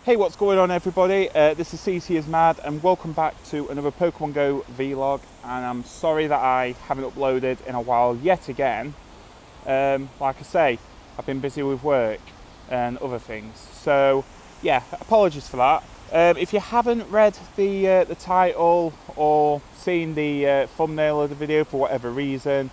Hey, what's going on everybody? This is CC is Mad and welcome back to another Pokemon Go vlog, and I'm sorry that I haven't uploaded in a while yet again. Like I say, I've been busy with work and other things, so yeah, apologies for that. If you haven't read the title or seen the thumbnail of the video for whatever reason,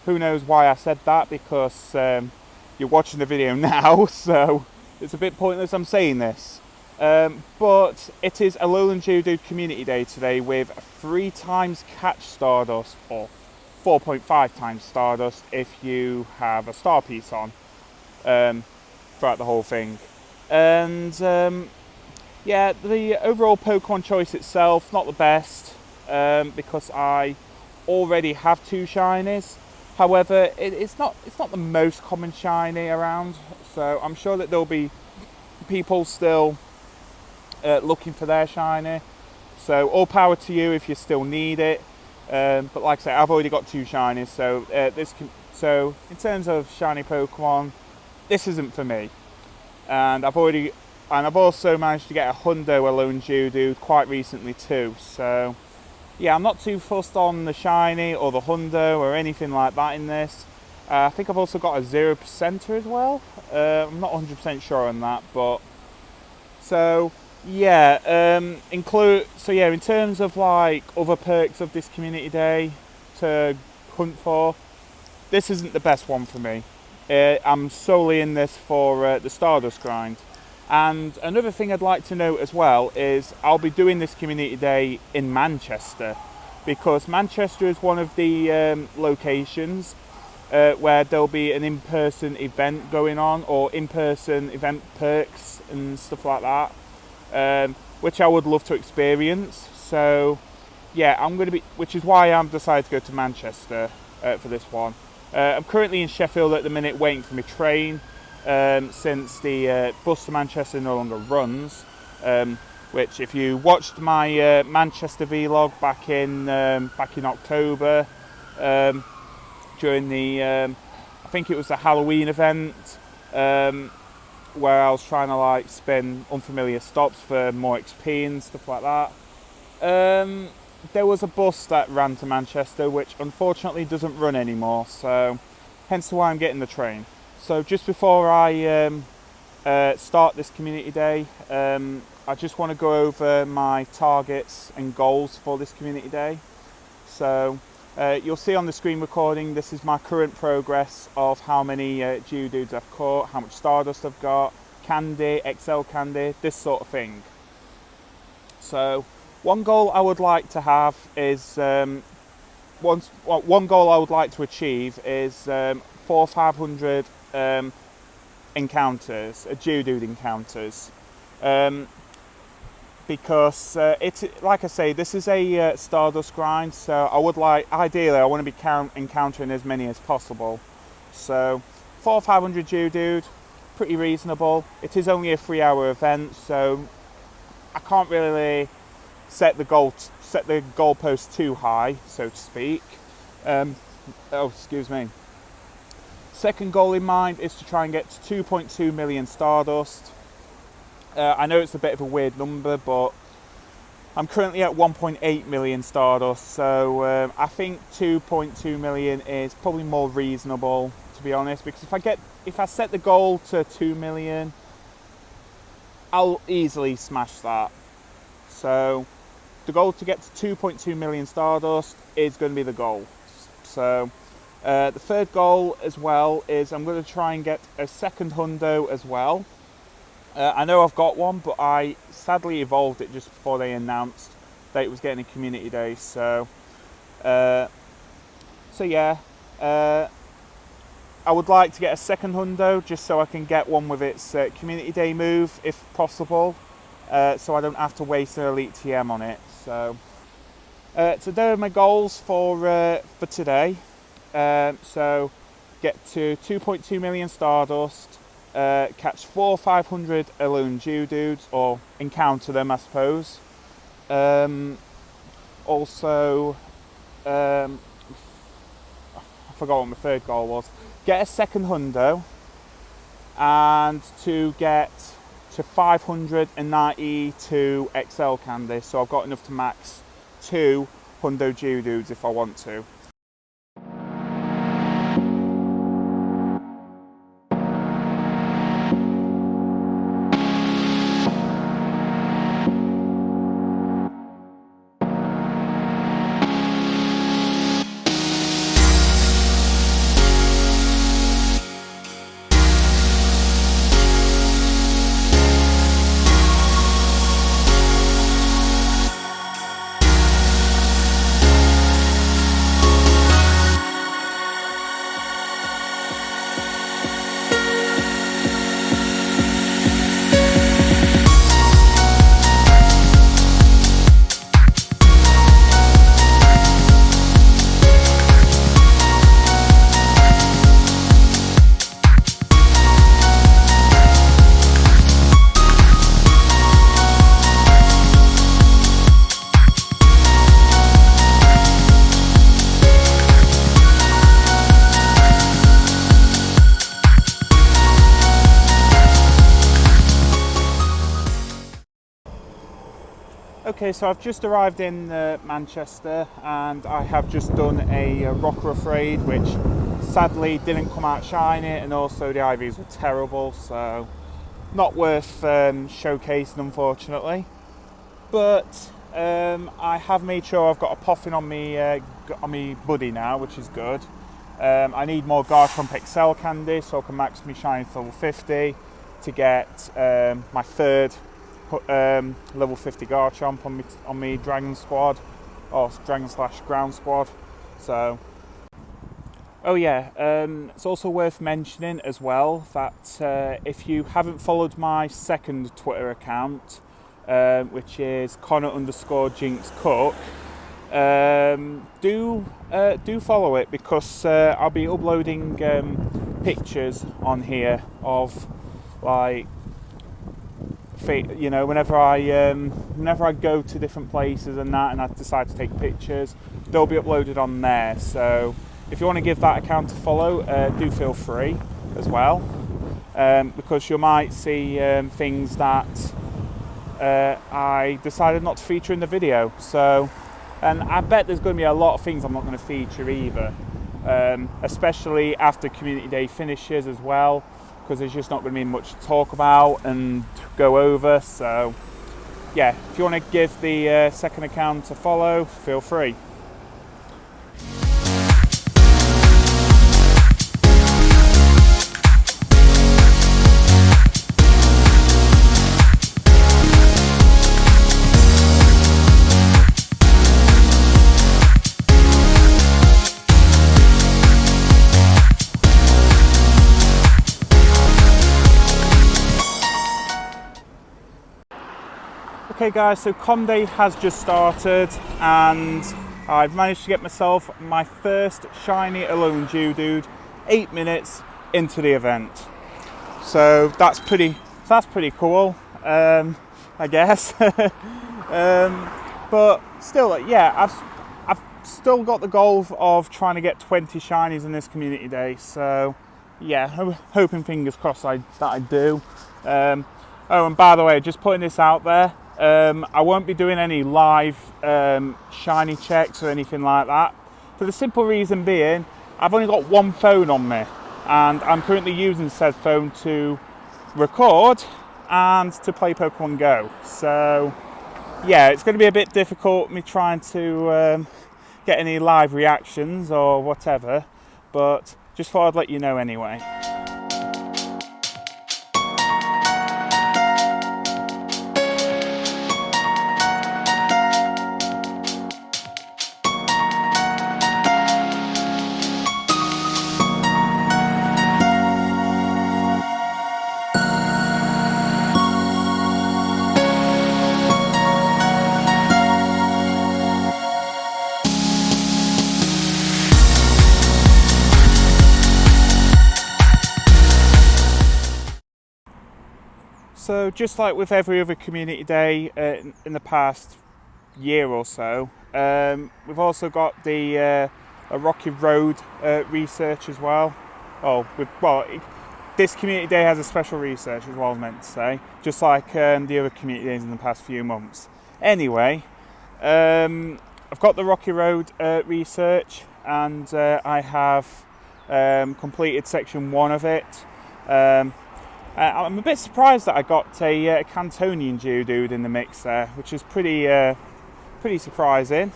who knows why I said that, because you're watching the video now, so it's a bit pointless I'm saying this. But it is Alolan Geodude Community Day today, with 3 times catch Stardust, or 4.5 times Stardust if you have a star piece on throughout the whole thing. And yeah, the overall Pokemon choice itself, not the best, because I already have 2 shinies. However, it's not the most common shiny around, so I'm sure that there'll be people still looking for their shiny, so all power to you if you still need it. But like I say, I've already got 2 shinies, so in terms of shiny Pokemon, this isn't for me. And I've also managed to get a Hundo Alolan Geodude quite recently too. So yeah, I'm not too fussed on the shiny or the Hundo or anything like that in this. I think I've also got a 0%er as well. I'm not 100% sure on that, but so yeah, in terms of like other perks of this community day to hunt for, this isn't the best one for me. I'm solely in this for the Stardust grind. And another thing I'd like to note as well is I'll be doing this community day in Manchester, because Manchester is one of the locations where there'll be an in-person event going on, or in-person event perks and stuff like that. Which I would love to experience. So yeah, which is why I'm decided to go to Manchester for this one. I'm currently in Sheffield at the minute, waiting for my train, since the bus to Manchester no longer runs. Which, if you watched my Manchester vlog back in October, during the I think it was the Halloween event, where I was trying to like spin unfamiliar stops for more XP and stuff like that. There was a bus that ran to Manchester, which unfortunately doesn't run anymore, so hence why I'm getting the train. So just before I start this community day, I just want to go over my targets and goals for this community day. So you'll see on the screen recording, this is my current progress of how many Geodudes I've caught, how much Stardust I've got, candy, XL candy, this sort of thing. So one goal I would like to have is, one goal I would like to achieve is 400 or 500 encounters, Geodude encounters. Because like I say, this is a Stardust grind, so ideally I want to be encountering as many as possible. So 400 or 500 Geodude, pretty reasonable. It is only a 3-hour event, so I can't really set the goalpost too high, so to speak. Excuse me. Second goal in mind is to try and get to 2.2 million Stardust. I know it's a bit of a weird number, but I'm currently at 1.8 million Stardust, so I think 2.2 million is probably more reasonable, to be honest, because if I set the goal to 2 million, I'll easily smash that. So the goal to get to 2.2 million Stardust is going to be the goal. So the third goal as well is I'm going to try and get a second Hundo as well. I know I've got one, but I sadly evolved it just before they announced that it was getting a community day. So yeah, I would like to get a second Hundo just so I can get one with its community day move, if possible, so I don't have to waste an Elite TM on it. So there are my goals for today. So get to 2.2 million Stardust. Catch 400 or 500 Alolan Geodudes, or encounter them, I suppose. Also, I forgot what my third goal was. Get a second Hundo, and to get to 592 XL candy, so I've got enough to max 2 Hundo Geodudes if I want to. Okay, so I've just arrived in Manchester, and I have just done a Rockruff raid, which sadly didn't come out shiny, and also the IVs were terrible, so not worth showcasing, unfortunately. But I have made sure I've got a Poffin on me buddy now, which is good. I need more Garchomp XL candy so I can max me shiny to level 50 to get my third level 50 Garchomp on me Dragon Squad, or Dragon / Ground Squad. So, oh yeah, it's also worth mentioning as well that if you haven't followed my second Twitter account, which is Connor_JinxCook, do follow it, because I'll be uploading pictures on here of, like, you know, whenever I go to different places and that, and I decide to take pictures, they'll be uploaded on there. So if you want to give that account a follow, do feel free as well, because you might see things that I decided not to feature in the video. So, and I bet there's going to be a lot of things I'm not going to feature either, especially after Community Day finishes as well, because there's just not going to be much to talk about and go over. So yeah, if you want to give the second account a follow, feel free. Okay guys, so Com Day has just started, and I've managed to get myself my first shiny Alolan Geodude 8 minutes into the event. So that's pretty cool, I guess. But still, yeah, I've still got the goal of trying to get 20 shinies in this Community Day. So yeah, hoping, fingers crossed, that I do. Oh, and by the way, just putting this out there, I won't be doing any live shiny checks or anything like that, for the simple reason being I've only got one phone on me, and I'm currently using said phone to record and to play Pokemon Go. So yeah, it's going to be a bit difficult me trying to get any live reactions or whatever, but just thought I'd let you know anyway. So just like with every other Community Day in the past year or so, we've also got the a Rocky Road research as well. Oh, this community day has a special research, as well, I was meant to say, just like the other community days in the past few months. Anyway, I've got the Rocky Road research, and I have completed section 1 of it. I'm a bit surprised that I got a Cantonian Geodude in the mix there, which is pretty surprising.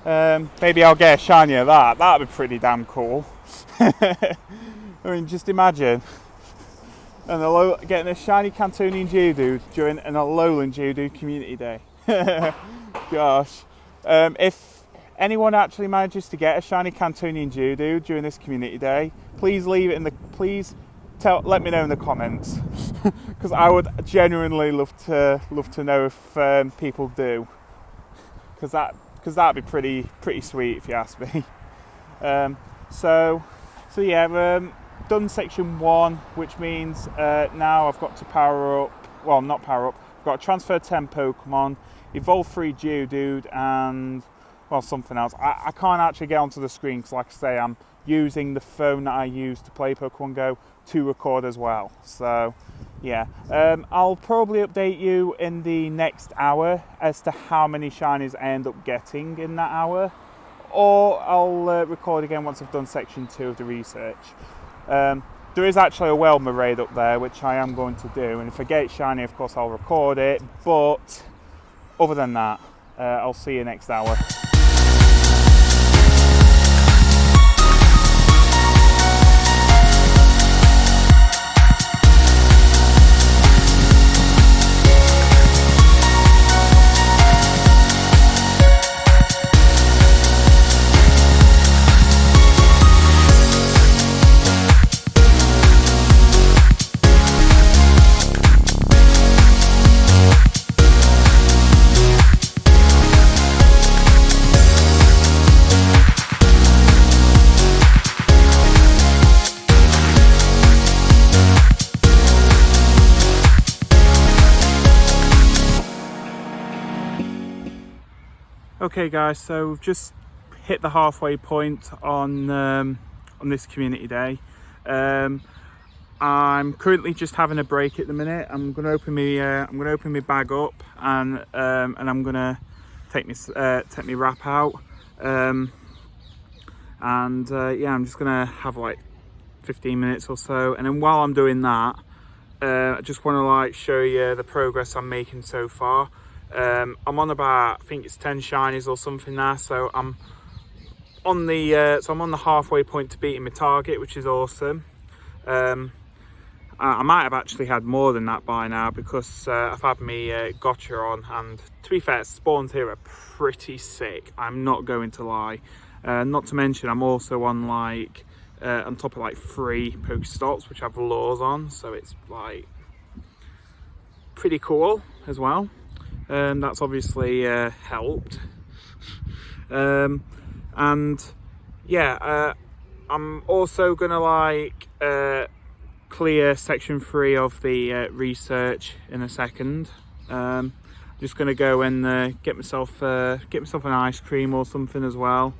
Maybe I'll get a shiny of that. That'd be pretty damn cool. I mean, just imagine getting a shiny Cantonian Geodude during an Alolan Geodude Community Day. Gosh. If anyone actually manages to get a shiny Cantonian Geodude during this Community Day, please leave it in the... let me know in the comments, because I would genuinely love to know if people do, because that'd be pretty sweet if you ask me. So yeah, done section 1, which means now I've got to power up. Well, not power up. I've got to transfer 10 Pokemon, evolve 3 Geodude, and well, something else. I can't actually get onto the screen because, like I say, I'm using the phone that I use to play Pokemon Go to record as well. So yeah, I'll probably update you in the next hour as to how many shinies I end up getting in that hour, or I'll record again once I've done section 2 of the research. There is actually a Welmer raid up there, which I am going to do, and if I get it shiny, of course I'll record it, but other than that, I'll see you next hour. Okay guys, so we've just hit the halfway point on this community day. I'm currently just having a break at the minute. I'm going to open my bag up, and I'm going to take my wrap out. Yeah, I'm just going to have like 15 minutes or so, and then while I'm doing that, I just want to like show you the progress I'm making so far. I'm on about, I think it's 10 shinies or something there, so I'm on the halfway point to beating my target, which is awesome. I might have actually had more than that by now, because I've had me gotcha on, and to be fair, spawns here are pretty sick, I'm not going to lie. Not to mention I'm also on like on top of like 3 Pokestops which have lures on, so it's like pretty cool as well. That's obviously helped. And yeah, I'm also gonna like clear section 3 of the research in a second. Just gonna go and get myself an ice cream or something as well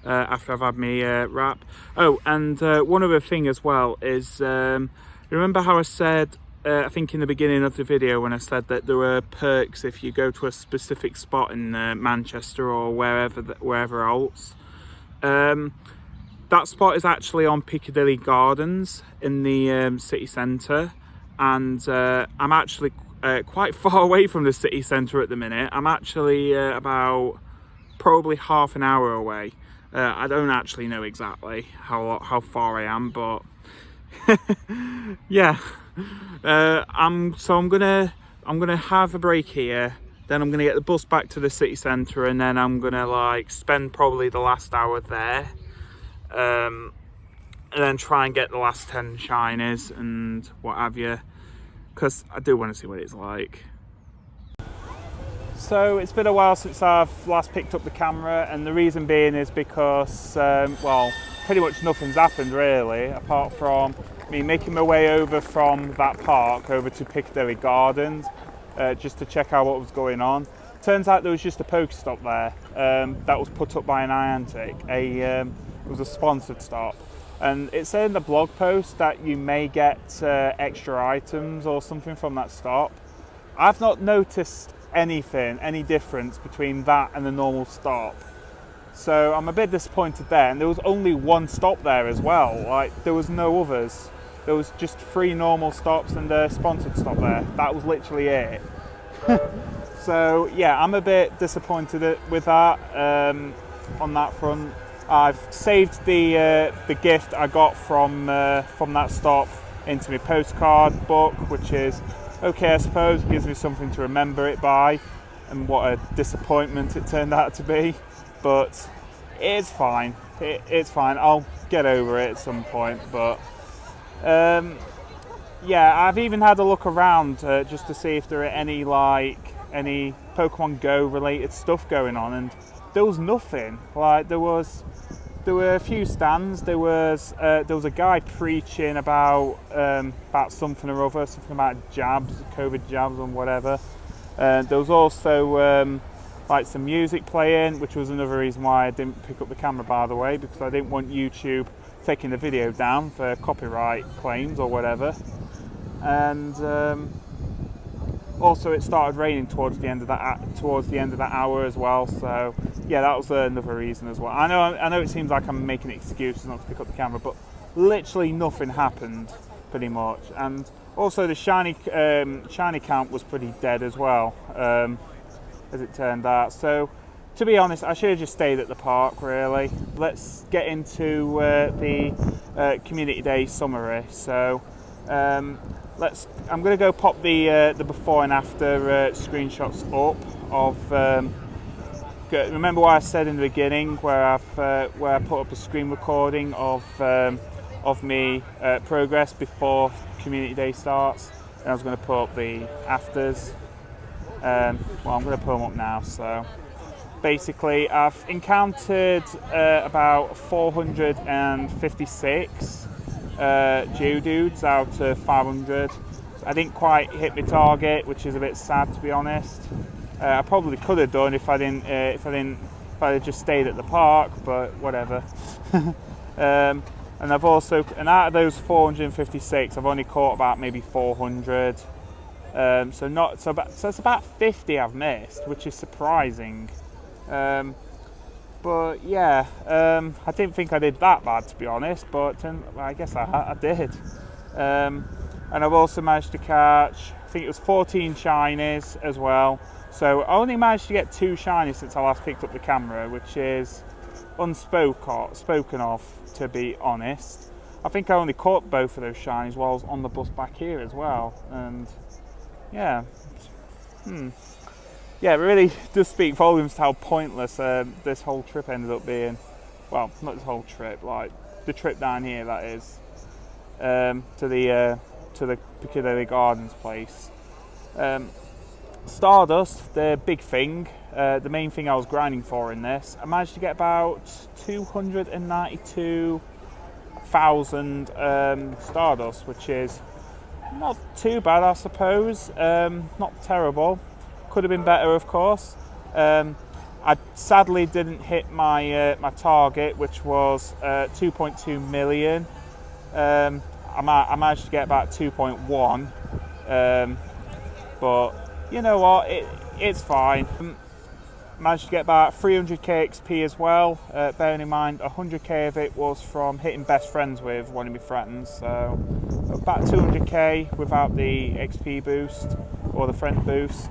after I've had me wrap. Oh, and one other thing as well is, remember how I said, I think in the beginning of the video, when I said that there were perks if you go to a specific spot in Manchester or wherever else. That spot is actually on Piccadilly Gardens in the city centre, and I'm actually quite far away from the city centre at the minute. I'm actually about probably half an hour away. I don't actually know exactly how far I am, but yeah. I'm gonna have a break here, then I'm gonna get the bus back to the city centre, and then I'm gonna like spend probably the last hour there, and then try and get the last 10 shinies and what have you, because I do want to see what it's like. So it's been a while since I've last picked up the camera, and the reason being is because well, pretty much nothing's happened really, apart from me making my way over from that park over to Piccadilly Gardens just to check out what was going on. Turns out there was just a Pokestop there that was put up by an Niantic. It was a sponsored stop. And it said in the blog post that you may get extra items or something from that stop. I've not noticed any difference between that and the normal stop. So I'm a bit disappointed there. And there was only one stop there as well. Like, there was no others. There was just 3 normal stops and a sponsored stop there. That was literally it. So yeah, I'm a bit disappointed with that on that front. I've saved the gift I got from that stop into my postcard book, which is okay, I suppose. It gives me something to remember it by, and what a disappointment it turned out to be. But it's fine. It's fine. I'll get over it at some point. But yeah, I've even had a look around just to see if there are any Pokemon Go related stuff going on, and there was nothing. Like, there were a few stands. There was a guy preaching about something or other, something about jabs, COVID jabs and whatever. There was also like some music playing, which was another reason why I didn't pick up the camera, by the way, because I didn't want YouTube taking the video down for copyright claims or whatever. And also it started raining towards the end of that hour as well. So yeah, that was another reason as well. I know it seems like I'm making excuses not to pick up the camera, but literally nothing happened pretty much. And also the shiny count was pretty dead as well, as it turned out. So to be honest, I should have just stayed at the park, really. Let's get into the Community Day summary. So I'm going to go pop the before and after screenshots up of. Remember what I said in the beginning, where I put up a screen recording of me progress before Community Day starts, and I was going to put up the afters. Well, I'm going to put them up now. So basically, I've encountered about 456 Geodudes out of 500. I didn't quite hit my target, which is a bit sad, to be honest. I probably could have done if I had just stayed at the park, but whatever. And out of those 456, I've only caught about maybe 400. So it's about 50 I've missed, which is surprising. But yeah, I didn't think I did that bad, to be honest, but I guess I did. And I've also managed to catch, I think it was 14 shinies as well. So I only managed to get 2 shinies since I last picked up the camera, which is spoken of, to be honest. I think I only caught both of those shinies while I was on the bus back here as well. And yeah, yeah, it really does speak volumes to how pointless this whole trip ended up being. Well, not this whole trip, like the trip down here, that is, to the Piccadilly Gardens place. Stardust, the big thing, the main thing I was grinding for in this, I managed to get about 292,000 Stardust, which is not too bad, I suppose. Not terrible. Could have been better, of course. I sadly didn't hit my target, which was 2.2 million. I managed to get about 2.1, but you know what, it's fine. Managed to get about 300k XP as well, bearing in mind 100k of it was from hitting best friends with one of my friends, so about 200k without the XP boost or the friend boost.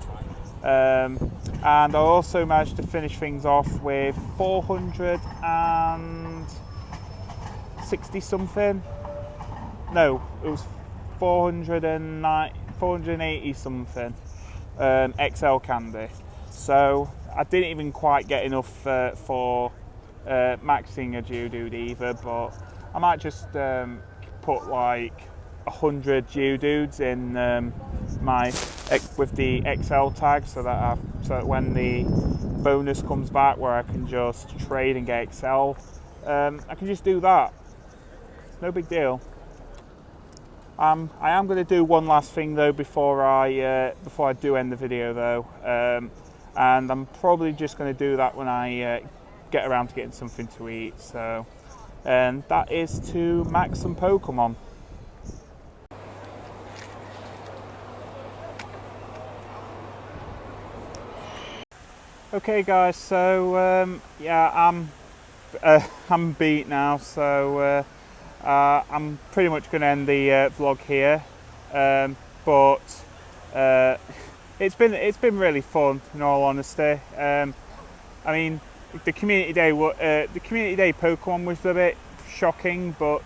And I also managed to finish things off with 460 something. No, it was 480 something XL candy. So I didn't even quite get enough for maxing a Geodude either, but I might just put like 100 Geodudes in with the XL tag, so that when the bonus comes back where I can just trade and get XL, I can just do that. No big deal. I am going to do one last thing though before I do end the video though, and I'm probably just going to do that when I get around to getting something to eat. So and that is to max some Pokemon. Okay guys, so yeah, I'm beat now, so I'm pretty much going to end the vlog here. But it's been really fun, in all honesty. I mean, the community day Pokemon was a bit shocking, but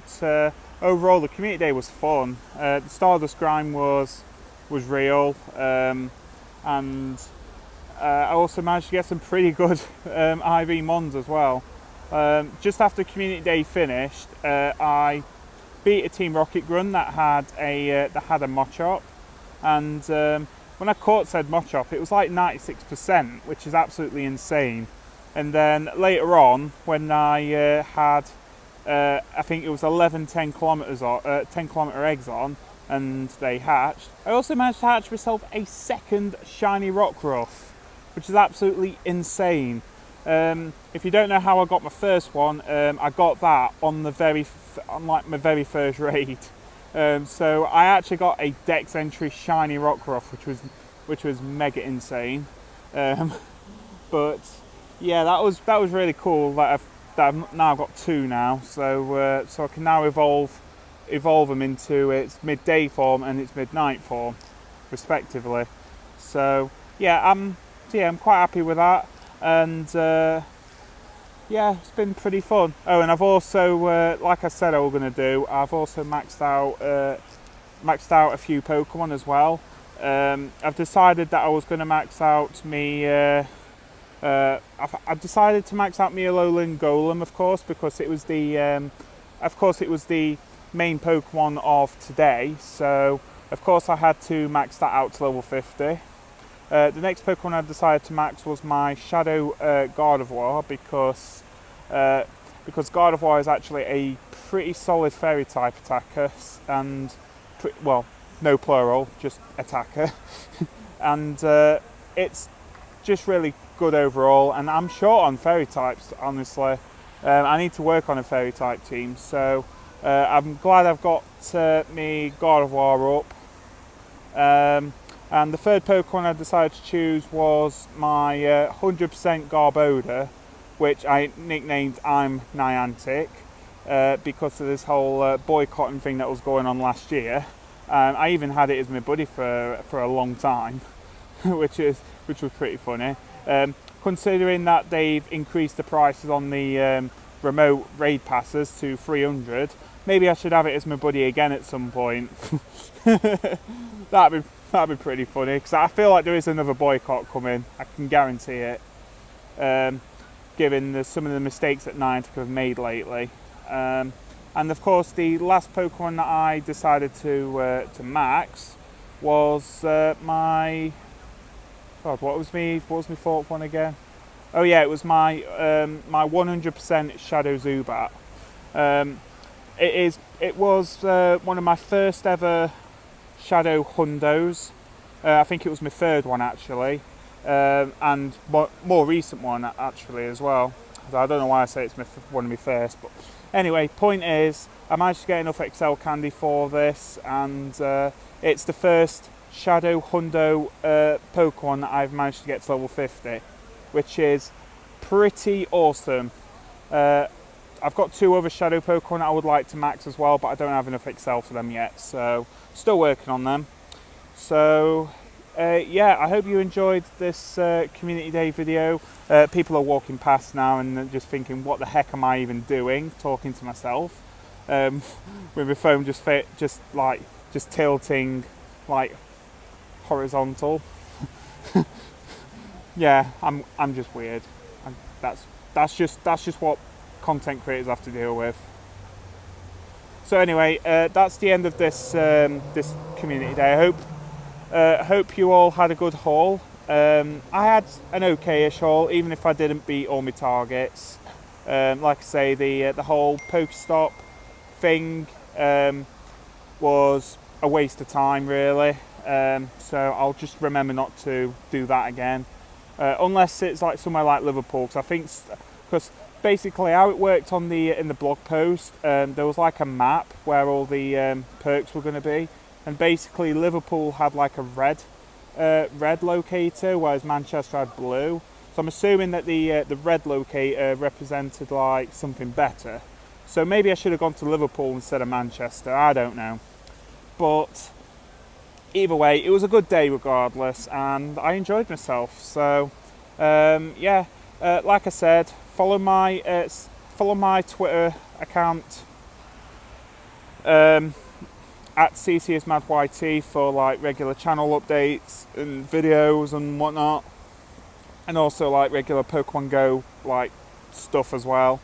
overall the community day was fun. The Stardust grind was real, and I also managed to get some pretty good IV Mons as well. Just after community day finished, I beat a Team Rocket Grunt that had a Machop, and when I caught said Machop, it was like 96%, which is absolutely insane. And then later on, when I had I think it was 11 10 kilometer eggs on, and they hatched, I also managed to hatch myself a second shiny Rockruff, which is absolutely insane. If you don't know how I got my first one, I got that on my very first raid. So I actually got a Dex entry shiny Rockruff, which was mega insane. But yeah, that was really cool. That I've now got two now, so I can now evolve them into its midday form and its midnight form, respectively. So yeah, I'm quite happy with that, and yeah, it's been pretty fun. Oh, and I've also, like I said I was going to do, I've also maxed out a few Pokemon as well. I've decided that I was going to max out me. I've decided to max out me Alolan Golem, of course, because it was the main Pokemon of today. So of course I had to max that out to level 50. The next Pokemon I decided to max was my Shadow Gardevoir, because Gardevoir is actually a pretty solid Fairy type attacker, and well, no plural, just attacker, and it's just really good overall. And I'm short on Fairy types, honestly. I need to work on a Fairy type team, so I'm glad I've got me Gardevoir up. And the third Pokemon I decided to choose was my 100% Garbodor, which I nicknamed I'm Niantic, because of this whole boycotting thing that was going on last year. I even had it as my buddy for a long time, which was pretty funny. Considering that they've increased the prices on the remote raid passes to 300, maybe I should have it as my buddy again at some point. That'd be pretty funny, because I feel like there is another boycott coming. I can guarantee it, given some of the mistakes that Niantic have made lately. And of course, the last Pokemon that I decided to max was my. God, what was my fourth one again? Oh yeah, it was my 100% Shadow Zubat. It was one of my first ever Shadow Hundos. I think it was my third one actually, and more recent one actually as well. I don't know why I say it's one of my first, but anyway, point is, I managed to get enough Excel candy for this, and it's the first Shadow Hundo Pokemon that I've managed to get to level 50, which is pretty awesome. I've got two other Shadow Pokemon I would like to max as well, but I don't have enough Excel for them yet, so still working on them. So yeah, I hope you enjoyed this community day video. People are walking past now and just thinking, what the heck am I even doing, talking to myself, with my phone just tilting like horizontal. Yeah, I'm just weird. That's just what content creators have to deal with. So anyway, that's the end of this this community day. I hope you all had a good haul. I had an okay-ish haul, even if I didn't beat all my targets. Like I say, the whole Pokestop thing was a waste of time, really. So I'll just remember not to do that again, unless it's like somewhere like Liverpool, because basically how it worked on the in the blog post, there was like a map where all the perks were going to be, and basically Liverpool had like a red locator, whereas Manchester had blue. So I'm assuming that the red locator represented like something better. So maybe I should have gone to Liverpool instead of Manchester. I don't know, but either way, it was a good day regardless, and I enjoyed myself. So yeah, like I said, follow my Twitter account at CCSMadYT for like regular channel updates and videos and whatnot, and also like regular Pokemon Go like stuff as well.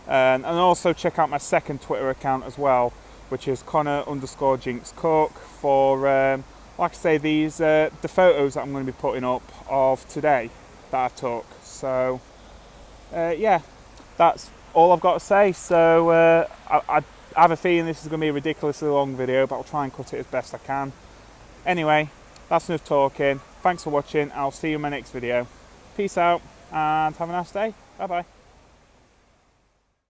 And also check out my second Twitter account as well, which is Connor_JinxCook for like I say, these the photos that I'm going to be putting up of today that I took. So yeah, that's all I've got to say. So I have a feeling this is going to be a ridiculously long video, but I'll try and cut it as best I can. Anyway, that's enough talking. Thanks for watching. I'll see you in my next video. Peace out and have a nice day. Bye bye.